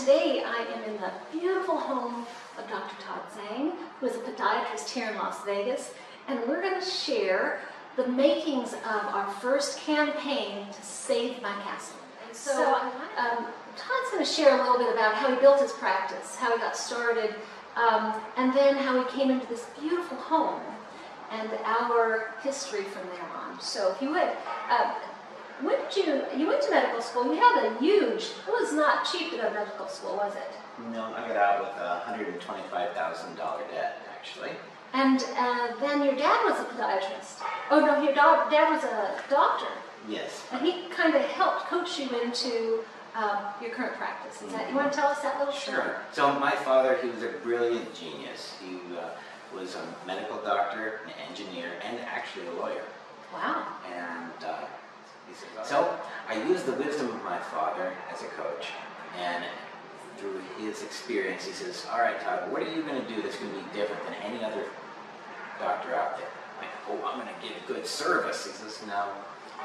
today I am in the beautiful home of Dr. Todd Zang, who is a podiatrist here in Las Vegas, and we're going to share the makings of our first campaign to save my castle. And so Todd's going to share a little bit about how he built his practice, how he got started, and then how he came into this beautiful home and our history from there on. So if you would, when did you went to medical school, you had a huge, it was not cheap to go to medical school, was it? No, I got out with a $125,000 debt, actually. And then your dad was a podiatrist. Oh no, your dad was a doctor. Yes. And he kind of helped coach you into your current practice. Is that, you want to tell us that little story? Sure. So my father, he was a brilliant genius. He was a medical doctor, an engineer, and actually a lawyer. Wow. And he said, so I used the wisdom of my father as a coach, and through his experience, he says, all right, Todd, what are you going to do that's going to be different than any other doctor out there? I'm like, oh, I'm going to give good service. He says, no,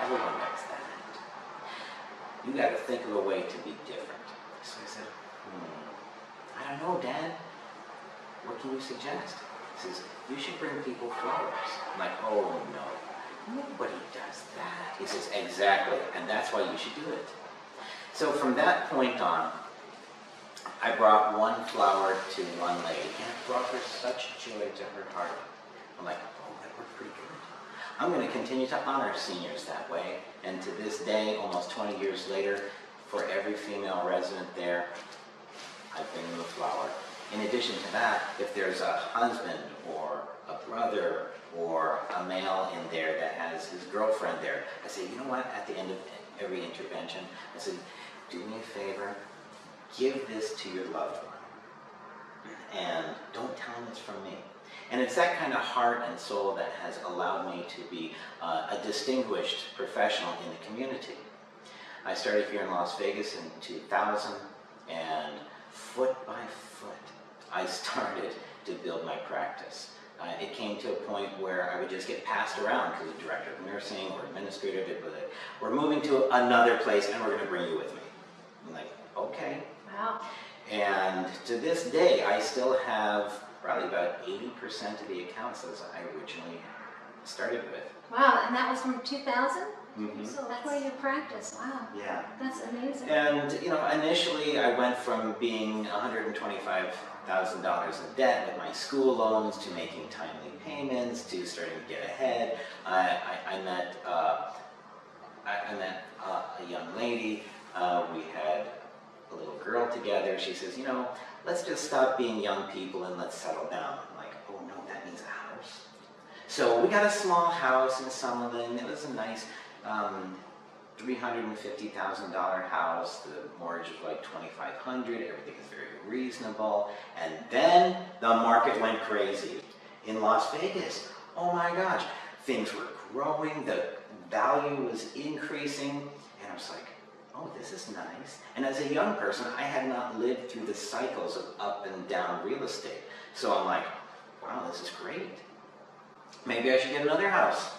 everyone does that. You got to think of a way to be different. So I said, I don't know, Dad. What can you suggest? He says, you should bring people flowers. I'm like, oh no, nobody does that. He says, exactly, and that's why you should do it. So from that point on, I brought one flower to one lady, and it brought her such joy to her heart. I'm like, oh, that worked pretty good. I'm going to continue to honor seniors that way, and to this day, almost 20 years later, for every female resident there, I bring them a flower. In addition to that, if there's a husband or a brother or a male in there that has his girlfriend there, I say, you know what, at the end of every intervention, I say, do me a favor, give this to your loved one, and don't tell them it's from me. And it's that kind of heart and soul that has allowed me to be a distinguished professional in the community. I started here in Las Vegas in 2000, and foot by foot, I started to build my practice. It came to a point where I would just get passed around because the director of nursing or administrator did with it. We're moving to another place, and we're going to bring you with me. I'm like, okay. Wow. And to this day, I still have probably about 80% of the accounts as I originally started with. Wow, and that was from 2000? Mm-hmm. So that's why you practice. Wow. Yeah. That's amazing. And, you know, initially I went from being $125,000 in debt with my school loans to making timely payments to starting to get ahead. I met a young lady. We had a little girl together. She says, you know, let's just stop being young people and let's settle down. I'm like, oh no, that means a house. So we got a small house in Summerlin. It was a nice $350,000 house. The mortgage was like $2,500. Everything is very reasonable. And then the market went crazy in Las Vegas. Oh my gosh, things were growing. The value was increasing, and I was like, oh, this is nice. And as a young person, I had not lived through the cycles of up and down real estate. So I'm like, wow, this is great. Maybe I should get another house.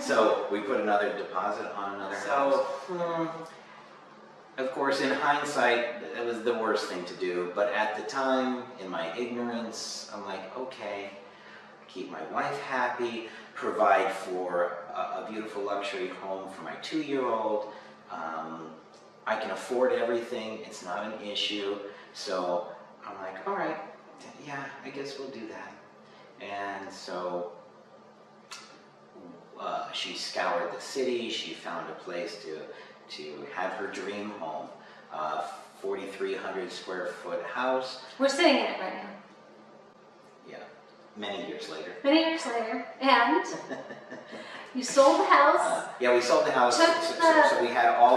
So we put another deposit on another house. Of course, in hindsight, it was the worst thing to do. But at the time, in my ignorance, I'm like, okay, keep my wife happy, provide for a beautiful luxury home for my 2-year-old. I can afford everything, it's not an issue. So I'm like, all right, yeah, I guess we'll do that. And so she scoured the city, she found a place to have her dream home, 4,300 square foot house. We're sitting in it right now. Yeah, many years later. Many years later, and you sold the house. Yeah, we sold the house, so we had all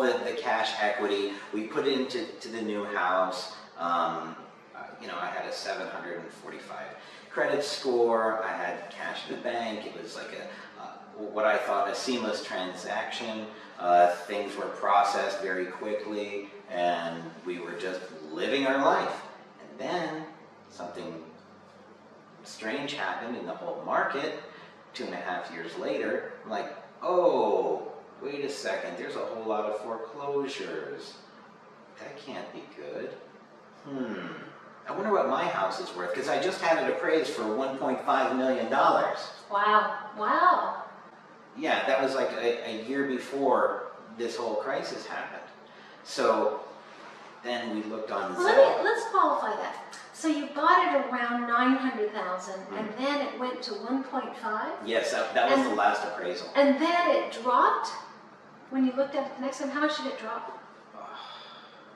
the cash equity. We put it into the new house. You know, I had a 745 credit score. I had cash in the bank. It was like what I thought a seamless transaction. Things were processed very quickly, and we were just living our life. And then something strange happened in the whole market. 2.5 years later, I'm like, oh, wait a second, there's a whole lot of foreclosures. that can't be good. I wonder what my house is worth, because I just had it appraised for $1.5 million. Wow, wow. Yeah, that was like a year before this whole crisis happened. So then we looked on Well, let's qualify that. So you bought it around 900,000, and then it went to 1.5? Yes, that was the last appraisal. And then it dropped? When you looked at it the next time, how much did it drop?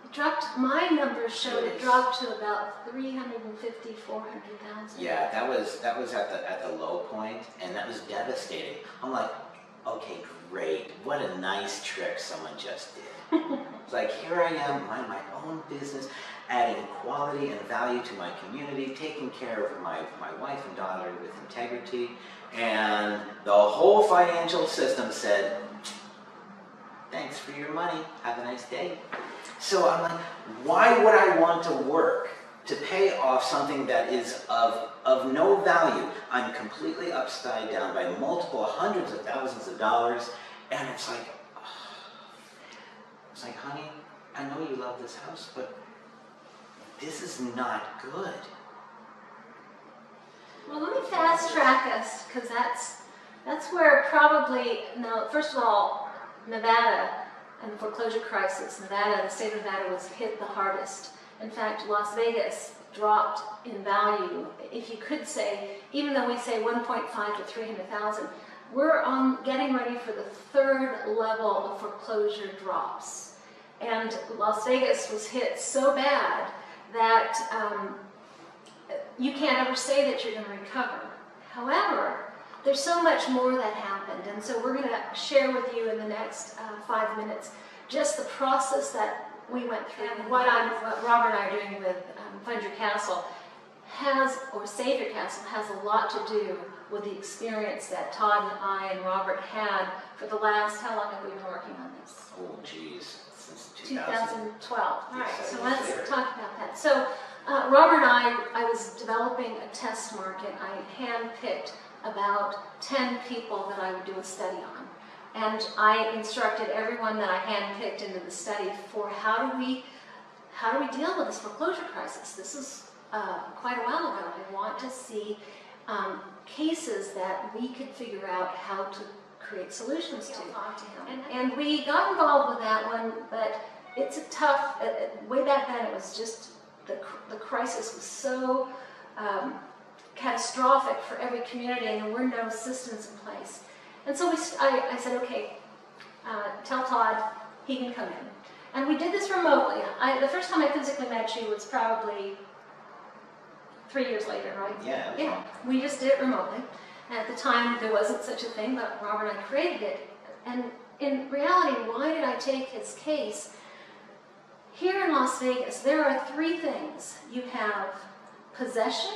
It dropped, my numbers showed it dropped to about 350, 400,000. Yeah, that was at the low point, and that was devastating. I'm like, okay, great. What a nice trick someone just did. It's like, here I am, minding my own business, adding quality and value to my community, taking care of my wife and daughter with integrity, and the whole financial system said, thanks for your money, have a nice day. So I'm like, why would I want to work to pay off something that is of no value? I'm completely upside down by multiple hundreds of thousands of dollars, and it's like, honey, I know you love this house, but this is not good. Well, let me fast track us, because that's where probably, no, first of all, Nevada and the foreclosure crisis, the state of Nevada was hit the hardest. In fact, Las Vegas dropped in value. If you could say, even though we say 1.5 to 300,000, we're getting ready for the third level of foreclosure drops. And Las Vegas was hit so bad that you can't ever say that you're going to recover. However, there's so much more that happened, and so we're going to share with you in the next 5 minutes just the process that we went through. And what Robert and I are doing with Fund Your Castle or Save Your Castle has a lot to do with the experience that Todd and I and Robert had for the last, how long have we been working on this? Oh, geez, since 2012. All right, so let's talk about that. So Robert and I was developing a test market. I handpicked about 10 people that I would do a study on. And I instructed everyone that I handpicked into the study for how do we deal with this foreclosure crisis. This is quite a while ago. I want to see cases that we could figure out how to create solutions to. And we got involved with that one, but it's a tough, way back then it was just, the crisis was so catastrophic for every community, and there were no systems in place. And so I said, okay, tell Todd he can come in. And we did this remotely. The first time I physically met you was probably 3 years later, right? Yeah. Yeah, we just did it remotely. And at the time, there wasn't such a thing, but Robert and I created it. And in reality, why did I take his case? Here in Las Vegas, there are 3 things. You have possession,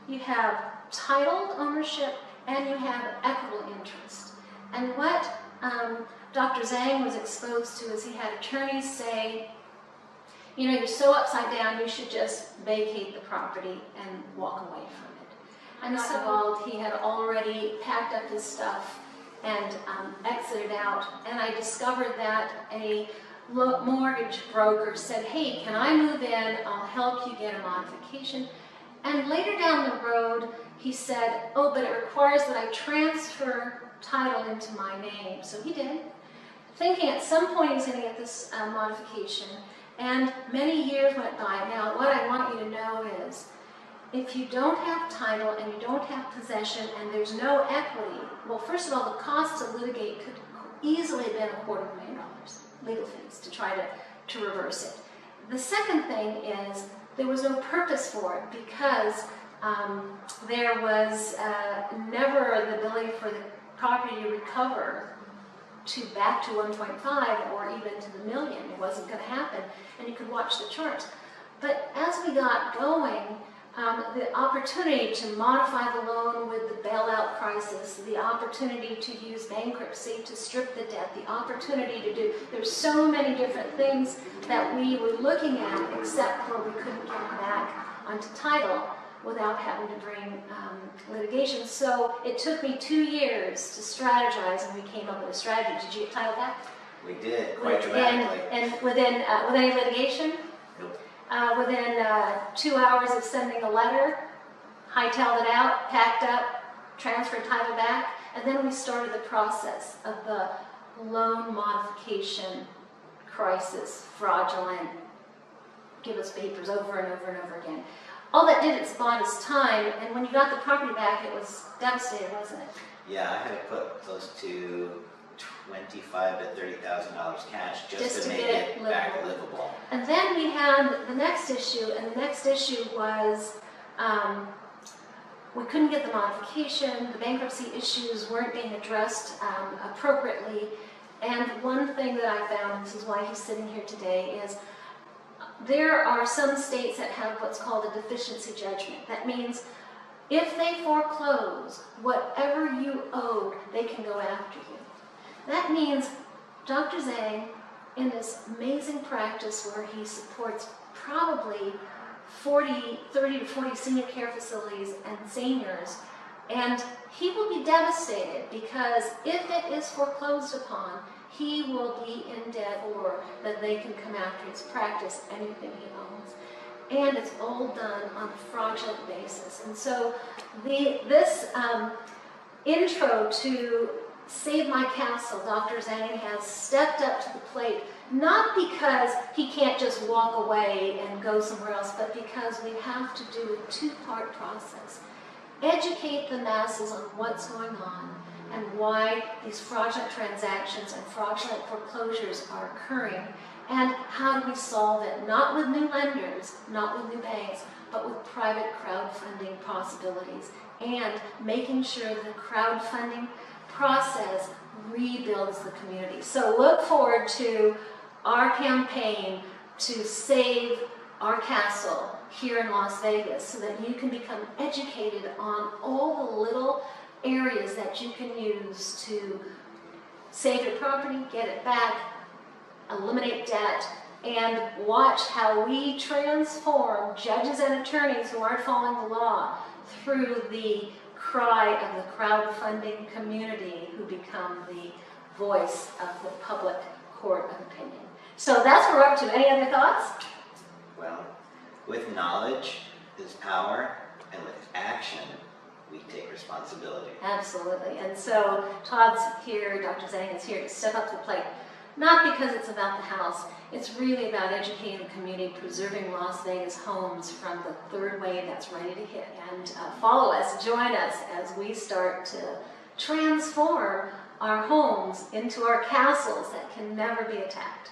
you have titled ownership, and you have equitable interest. And what Dr. Zang was exposed to is he had attorneys say, you know, you're so upside down, you should just vacate the property and walk away from it. And so he had already packed up his stuff and exited out. And I discovered that a mortgage broker said, hey, can I move in? I'll help you get a modification. And later down the road, he said, oh, but it requires that I transfer title into my name. So he did, thinking at some point he's going to get this modification. And many years went by. Now, what I want you to know is, if you don't have title and you don't have possession and there's no equity, well, first of all, the cost to litigate could easily have been $250,000 legal fees to try to reverse it. The second thing is there was no purpose for it because there was never the ability for the property to recover back to 1.5 or even to the million. It wasn't going to happen, and you could watch the charts. But as we got going, the opportunity to modify the loan with the bailout crisis, the opportunity to use bankruptcy to strip the debt, the opportunity to do, there's so many different things that we were looking at, except for we couldn't get back onto title without having to bring litigation. So it took me 2 years to strategize, and we came up with a strategy. Did you get title back? We did, quite dramatically. And within with any litigation? Nope. Within 2 hours of sending a letter, hightailed it out, packed up, transferred title back, and then we started the process of the loan modification crisis, fraudulent, give us papers over and over and over again. All that did is bought us time, and when you got the property back, it was devastating, wasn't it? Yeah, I had to put close to $25,000 to $30,000 cash just to make it back livable. And then we had the next issue, and the next issue was we couldn't get the modification, the bankruptcy issues weren't being addressed appropriately, and one thing that I found, and this is why he's sitting here today, is there are some states that have what's called a deficiency judgment. That means if they foreclose, whatever you owed, they can go after you. That means Dr. Zang, in this amazing practice where he supports probably 30 to 40 senior care facilities and seniors, and he will be devastated because if it is foreclosed upon, he will be in debt or that they can come after his practice, anything he owns. And it's all done on a fraudulent basis. And so this intro to Save My Castle, Dr. Zang has stepped up to the plate, not because he can't just walk away and go somewhere else, but because we have to do a two-part process. Educate the masses on what's going on and why these fraudulent transactions and fraudulent foreclosures are occurring, and how do we solve it, not with new lenders, not with new banks, but with private crowdfunding possibilities, and making sure the crowdfunding process rebuilds the community. So look forward to our campaign to save our castle here in Las Vegas so that you can become educated on all the little areas that you can use to save your property, get it back, eliminate debt, and watch how we transform judges and attorneys who aren't following the law through the cry of the crowdfunding community who become the voice of the public court of opinion. So that's what we're up to. Any other thoughts? Well, with knowledge is power, and with action, we take responsibility. Absolutely. And so Todd's here, Dr. Zang is here to step up to the plate. Not because it's about the house, it's really about educating the community, preserving Las Vegas homes from the third wave that's ready to hit. And follow us, join us as we start to transform our homes into our castles that can never be attacked.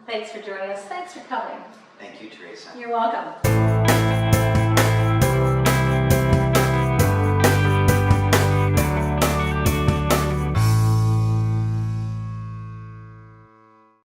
Thanks for joining us. Thanks for coming. Thank you, Teresa. You're welcome.